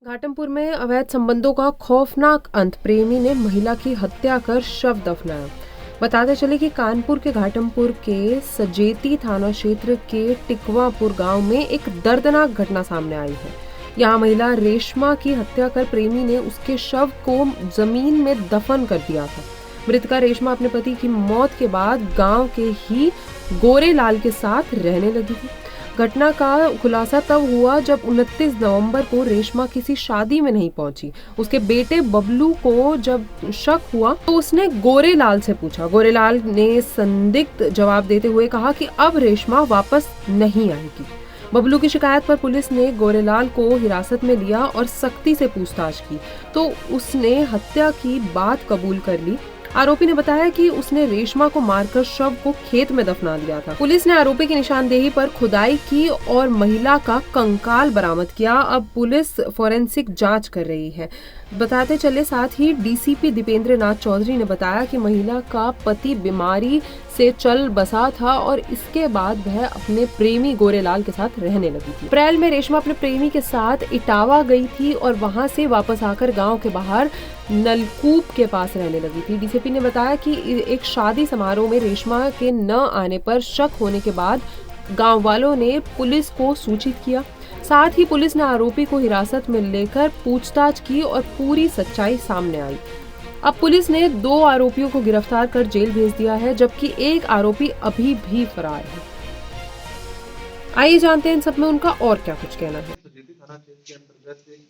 घाटमपुर में अवैध संबंधों का खौफनाक अंत, प्रेमी ने महिला की हत्या कर शव दफनाया। बताते चले कि कानपुर के घाटमपुर के सजेती थाना क्षेत्र के टिकवापुर गांव में एक दर्दनाक घटना सामने आई है। यहां महिला रेशमा की हत्या कर प्रेमी ने उसके शव को जमीन में दफन कर दिया था। मृतका रेशमा अपने पति की मौत के बाद गांव के ही गोरेलाल के साथ रहने लगी थी। घटना का खुलासा तब हुआ जब 29 नवंबर को रेशमा किसी शादी में नहीं पहुंची। उसके बेटे बबलू को जब शक हुआ तो उसने गोरेलाल से पूछा। गोरेलाल ने संदिग्ध जवाब देते हुए कहा कि अब रेशमा वापस नहीं आएगी। बबलू की शिकायत पर पुलिस ने गोरेलाल को हिरासत में लिया और सख्ती से पूछताछ की तो उसने हत्या की बात कबूल कर ली। आरोपी ने बताया कि उसने रेशमा को मारकर शव को खेत में दफना दिया था। पुलिस ने आरोपी की निशानदेही पर खुदाई की और महिला का कंकाल बरामद किया। अब पुलिस फोरेंसिक जांच कर रही है। बताते चले साथ ही डीसीपी दीपेंद्र नाथ चौधरी ने बताया कि महिला का पति बीमारी से चल बसा था और इसके बाद वह अपने प्रेमी गोरेलाल के साथ रहने लगी थी। अप्रैल में रेशमा अपने प्रेमी के साथ इटावा गई थी और वहां से वापस आकर गांव के बाहर नलकूप के पास रहने लगी थी। डीसीपी ने बताया कि एक शादी समारोह में रेशमा के न आने पर शक होने के बाद गांव वालों ने पुलिस को सूचित किया। साथ ही पुलिस ने आरोपी को हिरासत में लेकर पूछताछ की और पूरी सच्चाई सामने आई। अब पुलिस ने 2 आरोपियों को गिरफ्तार कर जेल भेज दिया है, जबकि एक आरोपी अभी भी फरार है। आइए जानते हैं इन सब में उनका और क्या कुछ कहना है। सजेती थाना क्षेत्र के अंतर्गत एक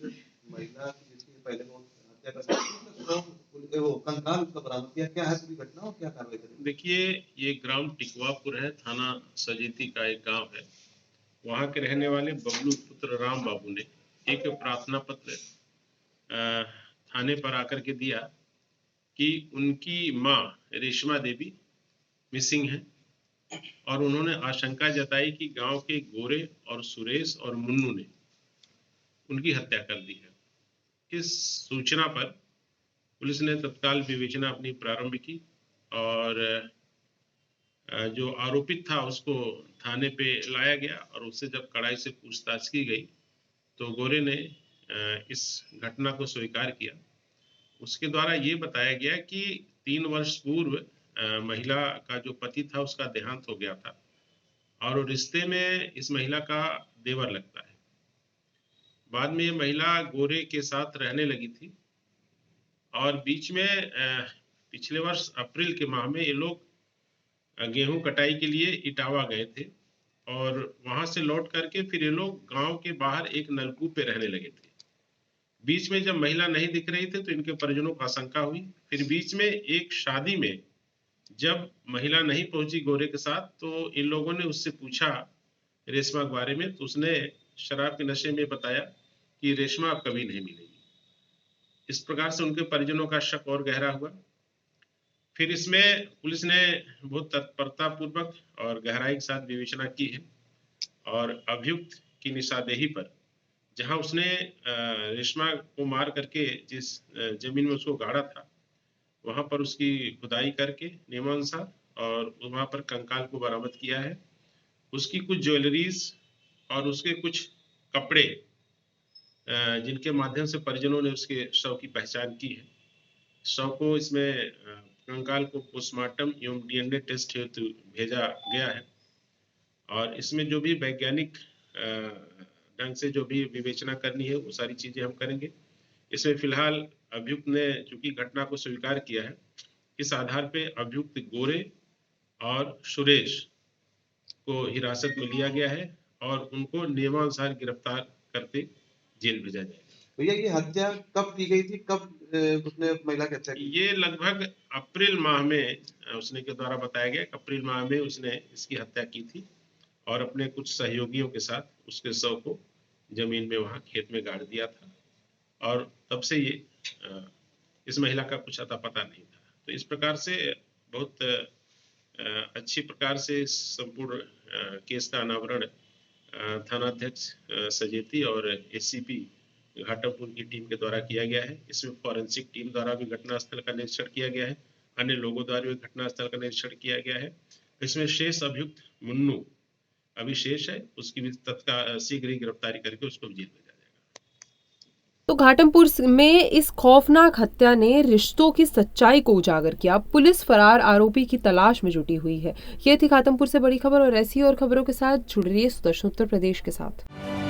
महिला की जिसकी पहले वो हत्या कर दी, वो कंकाल उसका बरामद किया। क्या है पूरी घटना और क्या कार्रवाई करेंगे? देखिए, ये ग्राम टिकवापुर है, थाना सजेती का एक गांव है। वहां के रहने वाले बबलू पुत्र राम बाबू ने एक प्रार्थना पत्र थाने पर आकर के दिया कि उनकी माँ रेशमा देवी मिसिंग है और उन्होंने आशंका जताई कि गांव के गोरे और सुरेश और मुन्नू ने उनकी हत्या कर दी है। इस सूचना पर पुलिस ने तत्काल विवेचना अपनी प्रारंभ की और जो आरोपित था उसको थाने पे लाया गया और उससे जब कड़ाई से पूछताछ की गई तो गोरे ने इस घटना को स्वीकार किया। उसके द्वारा ये बताया गया कि 3 वर्ष पूर्व महिला का जो पति था उसका देहांत हो गया था और रिश्ते में इस महिला का देवर लगता है। बाद में ये महिला गोरे के साथ रहने लगी थी और बीच में पिछले वर्ष अप्रैल के माह में ये लोग गेहूं कटाई के लिए इटावा गए थे और वहां से लौट करके फिर ये लोग गांव के बाहर एक नलकूप पे रहने लगे थे। बीच में जब महिला नहीं दिख रही थी तो इनके परिजनों को आशंका हुई। फिर बीच में एक शादी में जब महिला नहीं पहुंची गोरे के साथ तो इन लोगों ने उससे पूछा रेशमा के बारे में, तो उसने शराब के नशे में बताया कि रेशमा अब कभी नहीं मिलेगी। इस प्रकार से उनके परिजनों का शक और गहरा हुआ। फिर इसमें पुलिस ने बहुत तत्परता पूर्वक और गहराई के साथ विवेचना की है और अभियुक्त की निशानदेही पर जहां उसने रेशमा को मार करके जिस जमीन में उसको गाड़ा था वहां पर उसकी खुदाई करके नियमानुसार और वहां पर कंकाल को बरामद किया है। उसकी कुछ ज्वेलरीज और उसके कुछ कपड़े जिनके माध्यम से परिजनों ने उसके शव की पहचान की है। शव को इसमें कंकाल को पोस्टमार्टम एवं डीएनए टेस्ट हेतु भेजा गया है और इसमें जो भी वैज्ञानिक ढंग से जो भी विवेचना करनी है वो सारी चीजें हम करेंगे। इसमें फिलहाल अभियुक्त ने चूंकि घटना को स्वीकार किया है, इस आधार पे अभियुक्त गोरे और सुरेश को हिरासत में लिया गया है और उनको नियमानुसार गिरफ्तार करके जेल भेजा जाएगा। भैया ये हत्या कब की गई थी, कब उसने महिला की हत्या की? ये लगभग अप्रैल माह में उसने के द्वारा बताया गया कि अप्रैल माह में उसने इसकी हत्या की थी और अपने कुछ सहयोगियों के साथ उसके शव को जमीन में वहां खेत में गाड़ दिया था और तब से ये इस महिला का कुछ अता पता नहीं था। तो इस प्रकार से बहुत अच्छी प्रकार से संपूर्ण केस का अनावरण थानाध्यक्ष सजेती और एससीपी घाटमपुर की टीम के द्वारा किया गया है। इसमें फॉरेंसिक टीम द्वारा भी घटनास्थल का निरीक्षण किया गया है, अन्य लोगों द्वारा भी घटनास्थल का निरीक्षण किया गया है। इसमें शेष अभियुक्त मुन्नू अभी शेष है, उसकी भी तत्काल शीघ्र ही गिरफ्तारी करके उसको जेल भेजा जाएगा। तो घाटमपुर में इस खौफनाक हत्या ने रिश्तों की सच्चाई को उजागर किया। पुलिस फरार आरोपी की तलाश में जुटी हुई है। ये थी घाटमपुर से बड़ी खबर और ऐसी और खबरों के साथ जुड़ रही है सुदर्शन उत्तर प्रदेश के साथ।